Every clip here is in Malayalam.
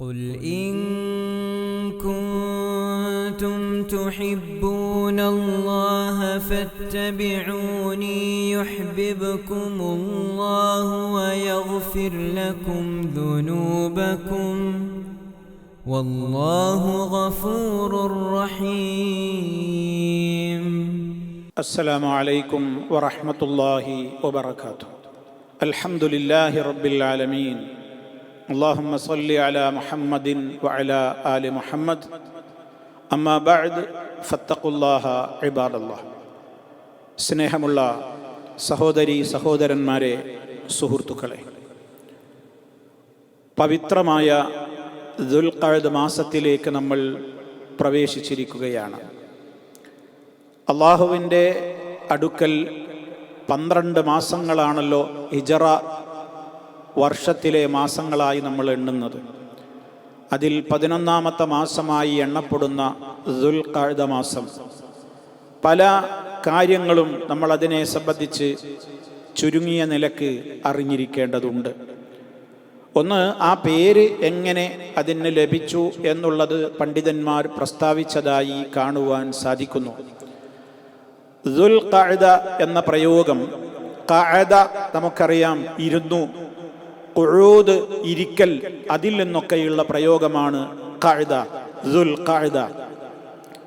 قل إن كنتم تحبون الله فاتبعوني يحببكم الله ويغفر لكم ذنوبكم والله غفور رحيم. السلام عليكم ورحمة الله وبركاته. الحمد لله رب العالمين. اللهم صل على محمد وعلى آل محمد. أما بعد فاتقوا الله عباد الله. സ്നേഹമുള്ള സഹോദരി സഹോദരന്മാരെ, സുഹൃത്തുക്കളെ, പവിത്രമായ ദുൽഖഅദ മാസത്തിലേക്ക് നമ്മൾ പ്രവേശിച്ചിരിക്കുകയാണ്. അള്ളാഹുവിൻ്റെ അടുക്കൽ 12 മാസങ്ങളാണല്ലോ ഹിജറ വർഷത്തിലെ മാസങ്ങളായി നമ്മൾ എണ്ണുന്നത്. അതിൽ 11ാമത്തെ മാസമായി എണ്ണപ്പെടുന്ന ദുൽഖഅദ മാസം, പല കാര്യങ്ങളും നമ്മൾ അതിനെ സംബന്ധിച്ച് ചുരുങ്ങിയ നിലക്ക് അറിഞ്ഞിരിക്കേണ്ടതുണ്ട്. ഒന്ന്, ആ പേര് എങ്ങനെ അതിന് ലഭിച്ചു എന്നുള്ളത് പണ്ഡിതന്മാർ പ്രസ്താവിച്ചതായി കാണുവാൻ സാധിക്കുന്നു. ദുൽഖഅദ എന്ന പ്രയോഗം, ഖഅദ നമുക്കറിയാം, ഇരുന്നു, ഖുഊദ് ഇരിക്കൽ, അതിൽ നിന്നൊക്കെയുള്ള പ്രയോഗമാണ് ഖഅദ. ദുൽഖഅദ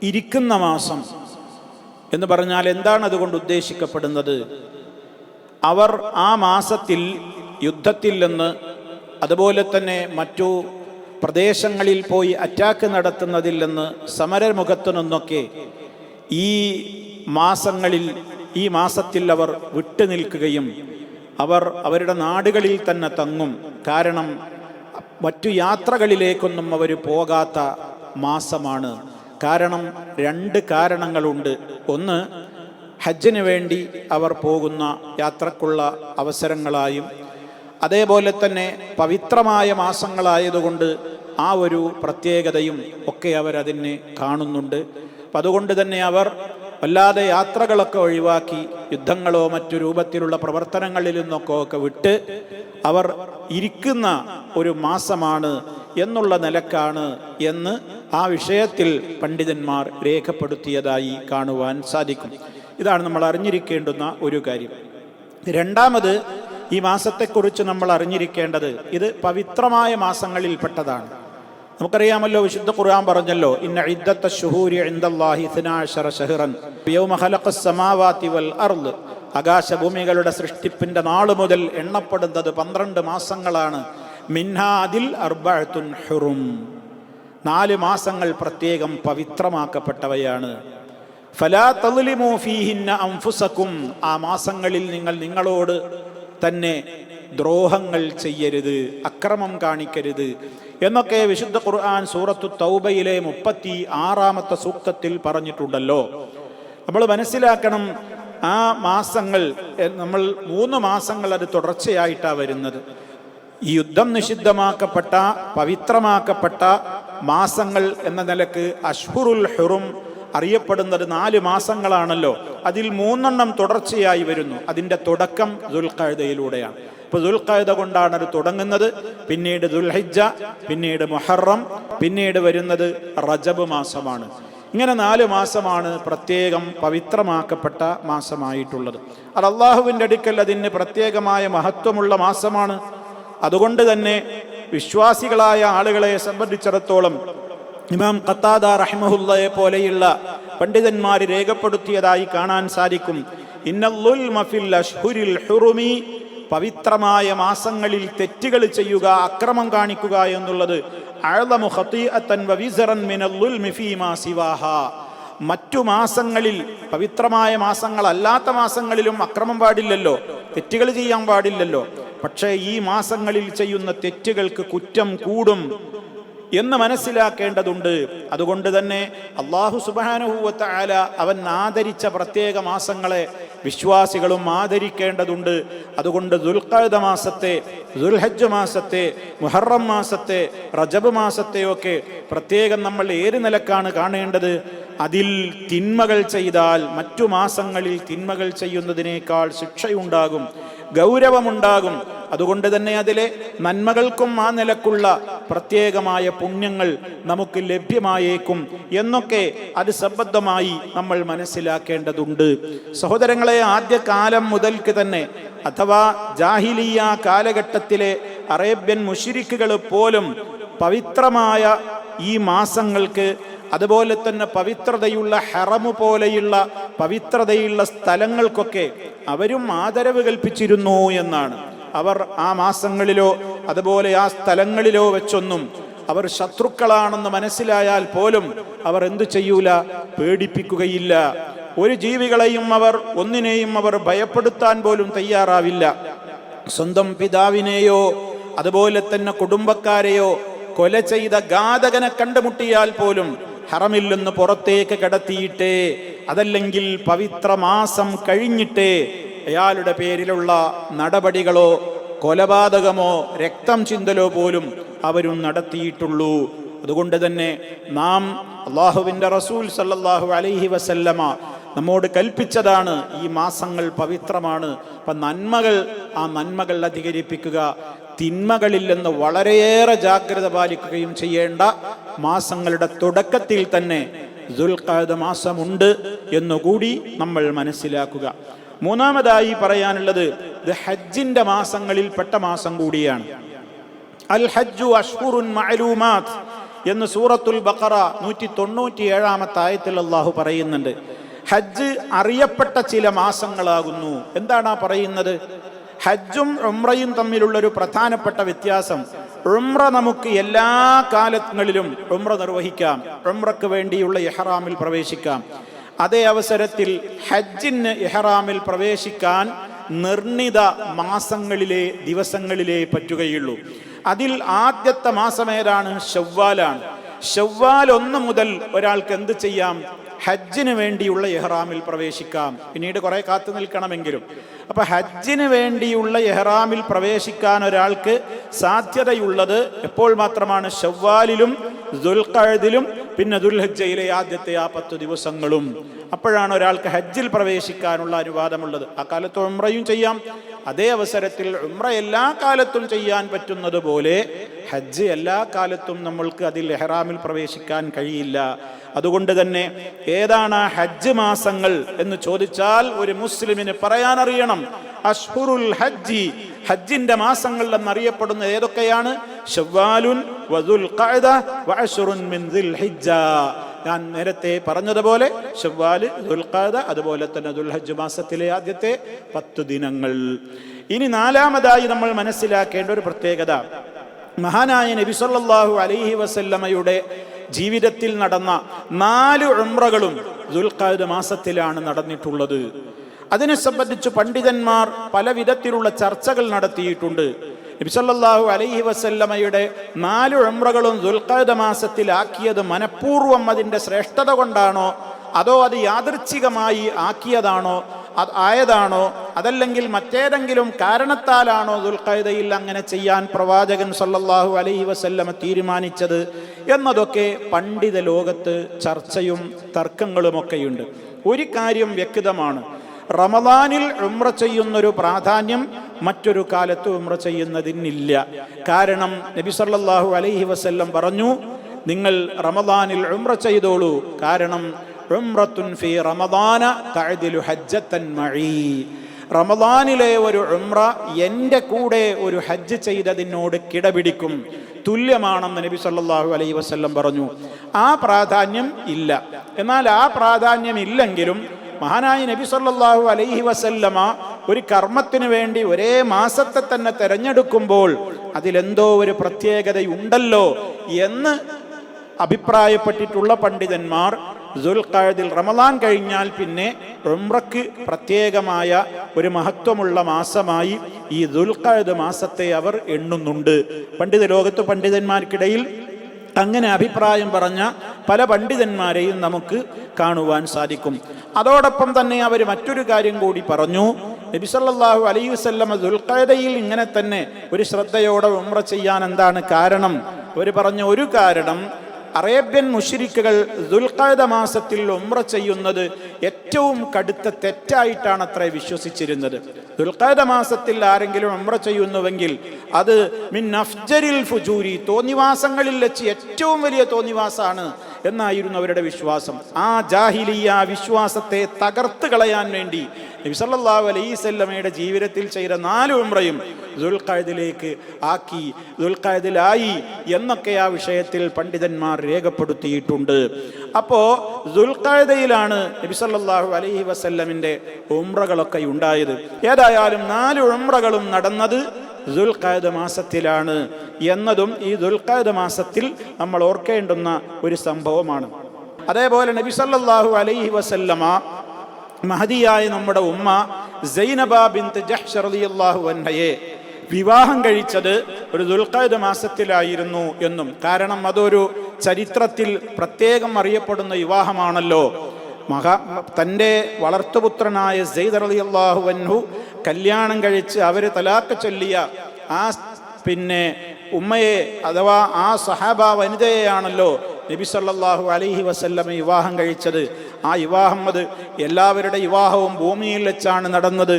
ഇരിക്കുന്ന മാസം എന്ന് പറഞ്ഞാൽ എന്താണ് അതുകൊണ്ട് ഉദ്ദേശിക്കപ്പെടുന്നത്? അവർ ആ മാസത്തിൽ യുദ്ധത്തിൽ നിന്ന്, അതുപോലെ തന്നെ മറ്റു പ്രദേശങ്ങളിൽ പോയി അറ്റാക്ക് നടത്തുന്നതിൽ നിന്ന്, സമരമുഖത്തു നിന്നൊക്കെ ഈ മാസങ്ങളിൽ, ഈ മാസത്തിൽ അവർ വിട്ടുനിൽക്കുകയും അവർ അവരുടെ നാടുകളിൽ തന്നെ തങ്ങും. കാരണം മറ്റു യാത്രകളിലേക്കൊന്നും അവർ പോകാത്ത മാസമാണ്. കാരണം 2 കാരണങ്ങളുണ്ട്. ഒന്ന്, ഹജ്ജിന് വേണ്ടി അവർ പോകുന്ന യാത്രക്കുള്ള അവസരങ്ങളായും, അതേപോലെ തന്നെ പവിത്രമായ മാസങ്ങളായതുകൊണ്ട് ആ ഒരു പ്രത്യേകതയും ഒക്കെ അവരതിനെ കാണുന്നുണ്ട്. അപ്പം അതുകൊണ്ട് തന്നെ അവർ വല്ലാതെ യാത്രകളൊക്കെ ഒഴിവാക്കി യുദ്ധങ്ങളോ മറ്റു രൂപത്തിലുള്ള പ്രവർത്തനങ്ങളിൽ നിന്നൊക്കെ വിട്ട് അവർ ഇരിക്കുന്ന ഒരു മാസമാണ് എന്നുള്ള നിലക്കാണ് എന്ന് ആ വിഷയത്തിൽ പണ്ഡിതന്മാർ രേഖപ്പെടുത്തിയതായി കാണുവാൻ സാധിക്കും. ഇതാണ് നമ്മൾ അറിഞ്ഞിരിക്കേണ്ടുന്ന ഒരു കാര്യം. രണ്ടാമത്, ഈ മാസത്തെക്കുറിച്ച് നമ്മൾ അറിഞ്ഞിരിക്കേണ്ടത്, ഇത് പവിത്രമായ മാസങ്ങളിൽപ്പെട്ടതാണ്. നമുക്കറിയാമല്ലോ, വിശുദ്ധ ഖുർആൻ പറഞ്ഞല്ലോ, ഇന്ന ഇദ്ദത്ത ശുഹൂരി ഇൻദല്ലാഹി 12 ശഹ്റൻ യൗമ ഖലഖസ് സമാവാതി വൽ അർദ്. ആകാശഭൂമികളുടെ സൃഷ്ടിപ്പിന്റെ നാൾ മുതൽ എണ്ണപ്പെടുന്നത് 12 മാസങ്ങളാണ്. മിൻഹാ അതിൽ അർബഅത്തുൻ ഹുറും, 4 മാസങ്ങൾ പ്രത്യേകം പവിത്രമാക്കപ്പെട്ടവയാണ്. ഫലാ തദ്ലിമൂ ഫീഹിന്ന അൻഫുസകും, ആ മാസങ്ങളിൽ നിങ്ങൾ നിങ്ങളോട് തന്നെ ദ്രോഹങ്ങൾ ചെയ്യരുത്, അക്രമം കാണിക്കരുത് എന്നൊക്കെ വിശുദ്ധ ഖുർആൻ സൂറത്തു തൗബയിലെ 36ാമത്തെ സൂക്തത്തിൽ പറഞ്ഞിട്ടുണ്ടല്ലോ. നമ്മൾ മനസ്സിലാക്കണം, ആ മാസങ്ങൾ, നമ്മൾ 3 മാസങ്ങൾ അത് തുടർച്ചയായിട്ടാണ് വരുന്നത്. ഈ യുദ്ധം നിഷിദ്ധമാക്കപ്പെട്ട, പവിത്രമാക്കപ്പെട്ട മാസങ്ങൾ എന്ന നിലക്ക് അഷ്ഹുറുൽ ഹുറും അറിയപ്പെടുന്നത് 4 മാസങ്ങളാണല്ലോ. അതിൽ 3 തുടർച്ചയായി വരുന്നു. അതിൻ്റെ തുടക്കം ദുൽഖഅദയിലൂടെയാണ്. ഇപ്പോൾ ദുൽഖഅദ കൊണ്ടാണ് അത് തുടങ്ങുന്നത്. പിന്നീട് ദുൽഹിജ്ജ, പിന്നീട് മുഹറം, പിന്നീട് വരുന്നത് റജബ് മാസമാണ്. ഇങ്ങനെ 4 മാസമാണ് പ്രത്യേകം പവിത്രമാക്കപ്പെട്ട മാസമായിട്ടുള്ളത്. അത് അള്ളാഹുവിൻ്റെ അടുക്കൽ അതിന് പ്രത്യേകമായ മഹത്വമുള്ള മാസമാണ്. അതുകൊണ്ട് തന്നെ വിശ്വാസികളായ ആളുകളെ സംബന്ധിച്ചിടത്തോളം ഇമാം ഖത്താദ റഹിമഹുല്ലയെ പോലെയുള്ള പണ്ഡിതന്മാർ രേഖപ്പെടുത്തിയതായി കാണാൻ സാധിക്കും, ഇന്നല്ലുൽമ ഫിൽ അശ്ഹുരിൽ ഹുറുമി, പവിത്രമായ മാസങ്ങളിൽ തെറ്റുകൾ ചെയ്യുക, അക്രമം കാണിക്കുക എന്നുള്ളത് അഅ്ളമു ഖതീഅതൻ വവിസ്റൻ മിനൽ ളുൽമി ഫീമാ സിവാഹാ. മറ്റു മാസങ്ങളിൽ, പവിത്രമായ മാസങ്ങളല്ലാത്ത മാസങ്ങളിലും അക്രമം പാടില്ലല്ലോ, തെറ്റുകൾ ചെയ്യാൻ പാടില്ലല്ലോ. പക്ഷേ ഈ മാസങ്ങളിൽ ചെയ്യുന്ന തെറ്റുകൾക്ക് കുറ്റം കൂടും എന്ന് മനസ്സിലാക്കേണ്ടതുണ്ട്. അതുകൊണ്ട് തന്നെ അല്ലാഹു സുബ്ഹാനഹു വ തആല അവൻ ആദരിച്ച പ്രത്യേക മാസങ്ങളെ വിശ്വാസികളും ആദരിക്കേണ്ടതുണ്ട്. അതുകൊണ്ട് ദുൽഖഅദ മാസത്തെ, ദുൽഹജ്ജ് മാസത്തെ, മുഹറം മാസത്തെ, റജബ് മാസത്തെയൊക്കെ പ്രത്യേകം നമ്മൾ ഏത് നിലക്കാണ് കാണേണ്ടത്? അതിൽ തിന്മകൾ ചെയ്താൽ മറ്റു മാസങ്ങളിൽ തിന്മകൾ ചെയ്യുന്നതിനേക്കാൾ ശിക്ഷയുണ്ടാകും, ഗൗരവമുണ്ടാകും. അതുകൊണ്ട് തന്നെ അതിലെ നന്മകൾക്കും ആ നിലക്കുള്ള പ്രത്യേകമായ പുണ്യങ്ങൾ നമുക്ക് ലഭ്യമായേക്കും എന്നൊക്കെ അത് സംബന്ധമായി നമ്മൾ മനസ്സിലാക്കേണ്ടതുണ്ട്. സഹോദരങ്ങളെ, ആദ്യകാലം മുതൽക്ക് തന്നെ അഥവാ ജാഹിലിയ കാലഘട്ടത്തിലെ അറേബ്യൻ മുശ്രിക്കുകൾ പോലും പവിത്രമായ ഈ മാസങ്ങൾക്ക്, അതുപോലെ തന്നെ പവിത്രതയുള്ള ഹറമു പോലെയുള്ള പവിത്രതയുള്ള സ്ഥലങ്ങൾക്കൊക്കെ അവരും ആദരവ് കൽപ്പിച്ചിരുന്നു എന്നാണ്. അവർ ആ മാസങ്ങളിലോ അതുപോലെ ആ സ്ഥലങ്ങളിലോ വെച്ചൊന്നും അവർ ശത്രുക്കളാണെന്ന് മനസ്സിലായാൽ പോലും അവർ എന്തു ചെയ്യൂല, പേടിപ്പിക്കുകയില്ല. ഒരു ജീവികളെയും ഒന്നിനെയും അവർ ഭയപ്പെടുത്താൻ പോലും തയ്യാറാവില്ല. സ്വന്തം പിതാവിനെയോ അതുപോലെ തന്നെ കുടുംബക്കാരെയോ കൊല ചെയ്ത ഘാതകനെ കണ്ടുമുട്ടിയാൽ പോലും ഹറമിൽ നിന്ന് പുറത്തേക്ക് കടത്തിയിട്ടേ, അതല്ലെങ്കിൽ പവിത്ര മാസം കഴിഞ്ഞിട്ടേ അയാളുടെ പേരിലുള്ള നടപടികളോ കൊലപാതകമോ രക്തം ചിന്തലോ പോലും അവരും നടത്തിയിട്ടുള്ളൂ. അതുകൊണ്ട് തന്നെ നാം അള്ളാഹുവിൻ്റെ റസൂൽ സല്ലല്ലാഹു അലൈഹി വസല്ലമ നമ്മോട് കൽപ്പിച്ചതാണ്, ഈ മാസങ്ങൾ പവിത്രമാണ്. അപ്പം നന്മകൾ അധികരിപ്പിക്കുക, തിന്മകളിൽ നിന്ന് വളരെയേറെ ജാഗ്രത പാലിക്കുകയും ചെയ്യേണ്ട മാസങ്ങളുടെ തുടക്കത്തിൽ തന്നെ ദുൽഖഅദ മാസമുണ്ട് എന്നുകൂടി നമ്മൾ മനസ്സിലാക്കുക. മൂന്നാമതായി പറയാനുള്ളത്, ഇത് ഹജ്ജിന്റെ മാസങ്ങളിൽപ്പെട്ട മാസം കൂടിയാണ്. അൽ ഹജ്ജു അഷ്ഹുറുൻ മഅലൂമാത്ത് എന്ന് സൂറത്തുൽ ബഖറ 197 ആയത്തിൽ അല്ലാഹു പറയുന്നുണ്ട്. ഹജ്ജ് അറിയപ്പെട്ട ചില മാസങ്ങളാകുന്നു. എന്താണ് ആ പറയുന്നത്? ഹജ്ജും ഉംറയും തമ്മിലുള്ളൊരു പ്രധാനപ്പെട്ട വ്യത്യാസം, ഉംറ നമുക്ക് എല്ലാ കാലങ്ങളിലും ഉംറ നിർവഹിക്കാം, ഉംറക്ക് വേണ്ടിയുള്ള ഇഹ്റാമിൽ പ്രവേശിക്കാം. അതേ അവസരത്തിൽ ഹജ്ജിന് ഇഹ്റാമിൽ പ്രവേശിക്കാൻ നിർണിത മാസങ്ങളിലെ ദിവസങ്ങളിലേ പറ്റുകയുള്ളൂ. അതിൽ ആദ്യത്തെ മാസം ഏതാണ്? ശവ്വാലാണ്. ശവ്വാൽ 1 മുതൽ ഒരാൾക്ക് എന്ത് ചെയ്യാം? ഹജ്ജിന് വേണ്ടിയുള്ള ഇഹ്റാമിൽ പ്രവേശിക്കാം. പിന്നീട് കുറെ കാത്തു നിൽക്കണമെങ്കിലും. അപ്പൊ ഹജ്ജിന് വേണ്ടിയുള്ള ഇഹ്റാമിൽ പ്രവേശിക്കാൻ ഒരാൾക്ക് സാധ്യതയുള്ളത് എപ്പോൾ മാത്രമാണ്? ശവ്വാലിലും ദുൽഖഅദിലും പിന്നെ ദുൽഹജ്ജയിലെ ആദ്യത്തെ ആ 10 ദിവസങ്ങളും. അപ്പോഴാണ് ഒരാൾക്ക് ഹജ്ജിൽ പ്രവേശിക്കാനുള്ള അനുവാദമുള്ളത്. ആ കാലത്ത് ഉംറയും ചെയ്യാം. അതേ അവസരത്തിൽ ഉംറ എല്ലാ കാലത്തും ചെയ്യാൻ പറ്റുന്നത് പോലെ ഹജ്ജ് എല്ലാ കാലത്തും നമ്മൾക്ക് അതിൽ ഇഹ്റാമിൽ പ്രവേശിക്കാൻ കഴിയില്ല. അതുകൊണ്ട് തന്നെ ഏതാണ് ഹജ്ജ് മാസങ്ങൾ എന്ന് ചോദിച്ചാൽ ഒരു മുസ്ലിമിന് പറയാനറിയണം, അഷ്ഹുറുൽ ഹജ്ജി, ഹജ്ജിന്റെ മാസങ്ങൾ എന്നറിയപ്പെടുന്ന ഏതൊക്കെയാണ്? ശവ്വാലുൻ വദുൽഖഅദ വഅശ്റുൻ മിൻ ദുൽഹിജ്ജ. ഞാൻ നേരത്തെ പറഞ്ഞതുപോലെ ശവ്വാല്, ദുൽഖഅദ, അതുപോലെ തന്നെ ദുൽഹജ്ജ് മാസത്തിലെ ആദ്യത്തെ 10 ദിനങ്ങൾ. ഇനി നാലാമതായി നമ്മൾ മനസ്സിലാക്കേണ്ട ഒരു പ്രത്യേകത, മഹാനായ നബി സല്ലല്ലാഹു അലൈഹി വസല്ലമയുടെ ജീവിതത്തിൽ നടന്ന 4 ഉംറകളും ദുൽഖഅദ മാസത്തിലാണ് നടന്നിട്ടുള്ളത്. അതിനെ സംബന്ധിച്ച് പണ്ഡിതന്മാർ പല വിധത്തിലുള്ള ചർച്ചകൾ നടത്തിയിട്ടുണ്ട്. നബി സല്ലല്ലാഹു അലൈഹി വസല്ലമയുടെ 4 ഉംറകളും ദുൽഖഅദ മാസത്തിലാക്കിയത് മനഃപൂർവ്വം അതിൻ്റെ ശ്രേഷ്ഠത കൊണ്ടാണോ, അതോ അത് യാദൃച്ഛികമായി ആക്കിയതാണോ ആയതാണോ, അതല്ലെങ്കിൽ മറ്റേതെങ്കിലും കാരണത്താലാണോ ദുൽഖഅദയിൽ അങ്ങനെ ചെയ്യാൻ പ്രവാചകൻ സല്ലല്ലാഹു അലൈഹി വസല്ലമ തീരുമാനിച്ചത് എന്നതൊക്കെ പണ്ഡിത ലോകത്ത് ചർച്ചയും തർക്കങ്ങളുമൊക്കെയുണ്ട്. ഒരു കാര്യം വ്യക്തമാണ്, റമദാനിൽ ഉംറ ചെയ്യുന്നൊരു പ്രാധാന്യം മറ്റൊരു കാലത്ത് ഉംറ ചെയ്യുന്നതിനില്ല. കാരണം നബി സല്ലല്ലാഹു അലൈഹി വസല്ലം പറഞ്ഞു, നിങ്ങൾ റമദാനിൽ ഉംറ ചെയ്തോളൂ, കാരണം ഉംറത്തുൻ ഫീ റമദാന തഅദിലു ഹജ്ജത്തൻ മഈ. റമദാനിലെ ഒരു ഉംറ എൻ്റെ കൂടെ ഒരു ഹജ്ജ് ചെയ്തതിനോട് കിടപിടിക്കും, തുല്യമാണെന്ന് നബി സല്ലല്ലാഹു അലൈഹി വസല്ലം പറഞ്ഞു. ആ പ്രാധാന്യം ഇല്ല. എന്നാൽ ആ പ്രാധാന്യം ഇല്ലെങ്കിലും മഹാനായ നബി സല്ലല്ലാഹു അലൈഹി വസല്ലമ ഒരു കർമ്മത്തിന് വേണ്ടി ഒരേ മാസത്തെ തന്നെ തിരഞ്ഞെടുക്കുമ്പോൾ അതിലെന്തോ ഒരു പ്രത്യേകതയുണ്ടല്ലോ എന്ന് അഭിപ്രായപ്പെട്ടിട്ടുള്ള പണ്ഡിതന്മാർ ദുൽഖഅദിൽ റമദാൻ കഴിഞ്ഞാൽ പിന്നെ ഉംറക്ക് പ്രത്യേകമായ ഒരു മഹത്വമുള്ള മാസമായി ഈ ദുൽഖഅദ് മാസത്തെ അവർ എണ്ണുന്നുണ്ട്. പണ്ഡിത ലോകത്ത് പണ്ഡിതന്മാർക്കിടയിൽ അങ്ങനെ അഭിപ്രായം പറഞ്ഞ പല പണ്ഡിതന്മാരെയും നമുക്ക് കാണുവാൻ സാധിക്കും. അതോടൊപ്പം തന്നെ അവർ മറ്റൊരു കാര്യം കൂടി പറഞ്ഞു. നബി സല്ലല്ലാഹു അലൈഹി വസല്ലം ദുൽഖഅദയിൽ ഇങ്ങനെ തന്നെ ഒരു ശ്രദ്ധയോടെ ഉംറ ചെയ്യാൻ എന്താണ് കാരണം? അവർ പറഞ്ഞ ഒരു കാരണം, അറേബ്യൻ മുശ്രിക്കുകൾ ദുൽഖഅദ മാസത്തിൽ ഉംറ ചെയ്യുന്നത് ഏറ്റവും കടുത്ത തെറ്റായിട്ടാണ് അത്രേ വിശ്വസിച്ചിരുന്നത്. ദുൽഖഅദ മാസത്തിൽ ആരെങ്കിലും ഉംറ ചെയ്യുന്നുവെങ്കിൽ അത് മിൻ അഫ്ജരിൽ ഫുജൂരി, തോന്നിവാസങ്ങളിൽ വെച്ച് ഏറ്റവും വലിയ തോന്നിവാസാണ് എന്നായിരുന്നു അവരുടെ വിശ്വാസം. ആ ജാഹിലിയ വിശ്വാസത്തെ തകർത്ത് കളയാൻ വേണ്ടി നബി സല്ലല്ലാഹു അലൈഹി വസല്ലമയുടെ ജീവിതത്തിൽ ചെയ്ത 4 ഉംറയും ദുൽഖഅദിലേക്ക് ആക്കി, ദുൽഖഅദിലായി എന്നൊക്കെ ആ വിഷയത്തിൽ പണ്ഡിതന്മാർ രേഖപ്പെടുത്തിയിട്ടുണ്ട്. അപ്പോ ദുൽഖഅദയിലാണ് നബി സല്ലല്ലാഹു അലൈഹി വസല്ലമിന്റെ ഉംറകളൊക്കെ ഉണ്ടായത്. ഏതായാലും 4 ഉംറകളും നടന്നത് ദുൽഖഅദ മാസത്തിലാണ് എന്നതും ഈ ദുൽഖഅദ മാസത്തിൽ നമ്മൾ ഓർക്കേണ്ടുന്ന ഒരു സംഭവമാണ്. അതേപോലെ നബി സല്ലല്ലാഹു അലൈഹി വസല്ലമ മഹദിയായ നമ്മുടെ ഉമ്മ സൈനബ ബിൻത് ജഹ്ഷ് റളിയല്ലാഹു അൻഹയെ വിവാഹം കഴിച്ചത് ഒരു ദുൽഖഅദ മാസത്തിലായിരുന്നു എന്നും, കാരണം അതൊരു ചരിത്രത്തിൽ പ്രത്യേകം അറിയപ്പെടുന്ന വിവാഹമാണല്ലോ. തൻ്റെ വളർത്തുപുത്രനായ സെയ്ദ് റളിയല്ലാഹു അൻഹു കല്യാണം കഴിച്ച് അവർ തലാഖ് ചൊല്ലിയ ആ ഉമ്മയെ അഥവാ ആ സഹാബ വനിതയെയാണല്ലോ നബി സല്ലല്ലാഹു അലൈഹി വസല്ലം വിവാഹം കഴിച്ചത്. ആ വിവാഹം അത് എല്ലാവരുടെ വിവാഹവും ഭൂമിയിൽ വെച്ചാണ് നടന്നത്.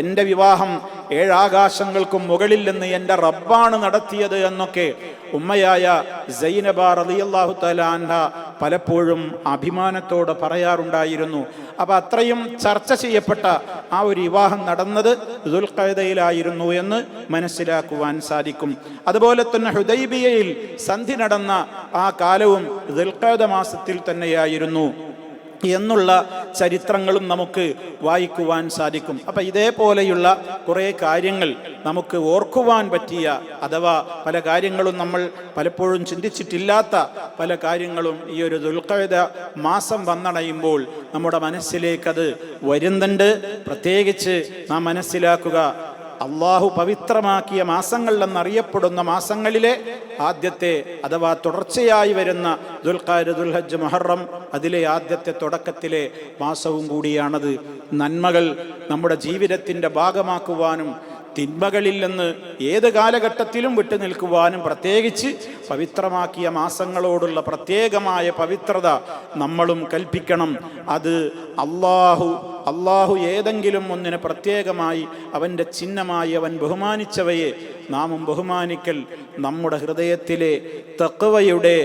എൻ്റെ വിവാഹം 7 ആകാശങ്ങൾക്കും മുകളിൽ നിന്ന് എൻ്റെ റബ്ബാണ് നടത്തിയത് എന്നൊക്കെ ഉമ്മയായ സൈനബ റളിയല്ലാഹു തആല അൻഹ പലപ്പോഴും അഭിമാനത്തോടെ പറയാറുണ്ടായിരുന്നു. അപ്പം അത്രയും ചർച്ച ചെയ്യപ്പെട്ട ആ ഒരു വിവാഹം നടന്നത് ദുൽഖഅദയിലായിരുന്നു എന്ന് മനസ്സിലാക്കുവാൻ സാധിക്കും. അതുപോലെ തന്നെ ഹുദൈബിയയിൽ സന്ധി നടന്ന ആ കാലവും ദുൽഖഅദ മാസത്തിൽ തന്നെയായിരുന്നു എന്നുള്ള ചരിത്രങ്ങളും നമുക്ക് വായിക്കുവാൻ സാധിക്കും. അപ്പം ഇതേപോലെയുള്ള കുറേ കാര്യങ്ങൾ നമുക്ക് ഓർക്കുവാൻ പറ്റിയ, അഥവാ പല കാര്യങ്ങളും നമ്മൾ പലപ്പോഴും ചിന്തിച്ചിട്ടില്ലാത്ത പല കാര്യങ്ങളും ഈ ഒരു ദുൽഖഅദ മാസം വന്നണയുമ്പോൾ നമ്മുടെ മനസ്സിലേക്കത് വരുന്നുണ്ട്. പ്രത്യേകിച്ച് നാം മനസ്സിലാക്കുക, അള്ളാഹു പവിത്രമാക്കിയ മാസങ്ങളിലെന്നറിയപ്പെടുന്ന മാസങ്ങളിലെ ആദ്യത്തെ അഥവാ തുടർച്ചയായി വരുന്ന ദുൽഖഅദ, ദുൽഹജ്ജ്, മുഹറം അതിലെ ആദ്യത്തെ തുടക്കത്തിലെ മാസവും കൂടിയാണത്. നന്മകൾ നമ്മുടെ ജീവിതത്തിൻ്റെ ഭാഗമാക്കുവാനും തിന്മകളിൽ നിന്ന് ഏത് കാലഘട്ടത്തിലും വിട്ടു നിൽക്കുവാനും പ്രത്യേകിച്ച് പവിത്രമാക്കിയ മാസങ്ങളോടുള്ള പ്രത്യേകമായ പവിത്രത നമ്മളും കൽപ്പിക്കണം. അത് അള്ളാഹു ഏതെങ്കിലും ഒന്നിനെ പ്രത്യേകമായി അവൻ്റെ ചിഹ്നമായി അവൻ ബഹുമാനിച്ചവയെ നാമും ബഹുമാനിക്കൽ നമ്മുടെ ഹൃദയത്തിലെ തഖ്വയുടെ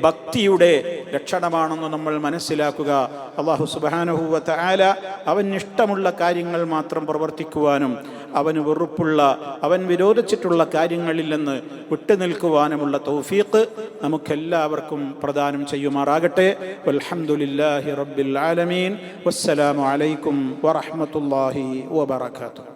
ഭക്തിയുടെ ലക്ഷണമാണെന്ന് നമ്മൾ മനസ്സിലാക്കുക. അല്ലാഹു സുബ്ഹാനഹു വ തആല അവന് ഇഷ്ടമുള്ള കാര്യങ്ങൾ മാത്രം പ്രവർത്തിക്കുവാനും അവന് വെറുപ്പുള്ള, അവൻ വിരോധിച്ചിട്ടുള്ള കാര്യങ്ങളിൽ നിന്ന് വിട്ടുനിൽക്കുവാനുമുള്ള തൗഫീഖ് നമുക്കെല്ലാവർക്കും പ്രദാനം ചെയ്യുമാറാകട്ടെ. വൽഹംദുലില്ലാഹി റബ്ബിൽ ആലമീൻ. വസ്സലാമു അലൈക്കും വറഹ്മത്തുള്ളാഹി വബറകാതുഹു.